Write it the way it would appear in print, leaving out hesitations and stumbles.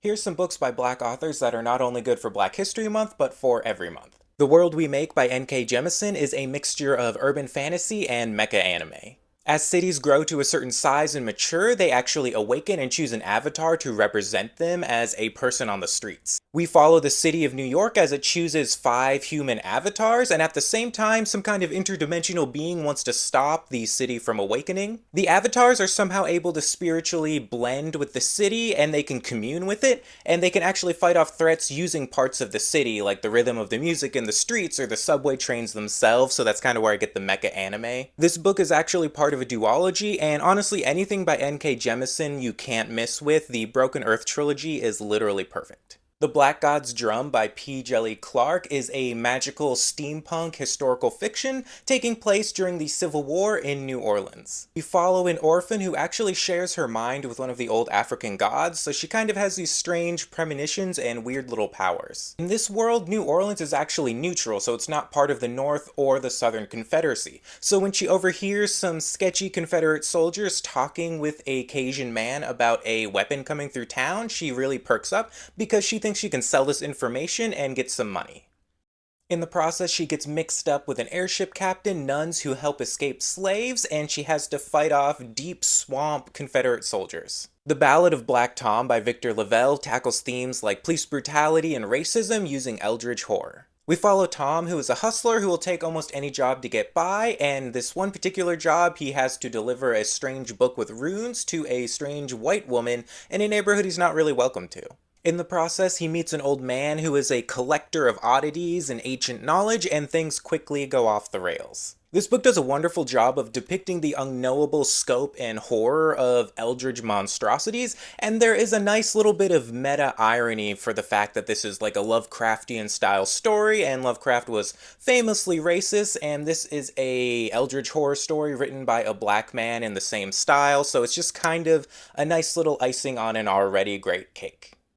Here's some books by Black authors that are not only good for Black History Month, but for every month. The World We Make by N.K. Jemisin is a mixture of urban fantasy and mecha anime. As cities grow to a certain size and mature, they actually awaken and choose an avatar to represent them as a person on the streets. We follow the city of New York as it chooses 5 human avatars, and at the same time, some kind of interdimensional being wants to stop the city from awakening. The avatars are somehow able to spiritually blend with the city, and they can commune with it, and they can actually fight off threats using parts of the city, like the rhythm of the music in the streets or the subway trains themselves, so that's kind of where I get the mecha anime. This book is actually part of a duology, and honestly, anything by N.K. Jemisin you can't miss with. The Broken Earth trilogy is literally perfect. The Black God's Drum by P. Djeli Clark is a magical steampunk historical fiction taking place during the Civil War in New Orleans. We follow an orphan who actually shares her mind with one of the old African gods, so she kind of has these strange premonitions and weird little powers. In this world, New Orleans is actually neutral, so it's not part of the North or the Southern Confederacy. So when she overhears some sketchy Confederate soldiers talking with a Cajun man about a weapon coming through town, she really perks up because she thinks she can sell this information and get some money. In the process, she gets mixed up with an airship captain, nuns who help escape slaves, and she has to fight off deep swamp Confederate soldiers. The Ballad of Black Tom by Victor Lavelle tackles themes like police brutality and racism using eldritch horror. We follow Tom, who is a hustler who will take almost any job to get by, and this one particular job he has to deliver a strange book with runes to a strange white woman in a neighborhood he's not really welcome to. In the process, he meets an old man who is a collector of oddities and ancient knowledge, and things quickly go off the rails. This book does a wonderful job of depicting the unknowable scope and horror of eldritch monstrosities, and there is a nice little bit of meta irony for the fact that this is like a Lovecraftian style story, and Lovecraft was famously racist, and this is a eldritch horror story written by a black man in the same style, so it's just kind of a nice little icing on an already great cake.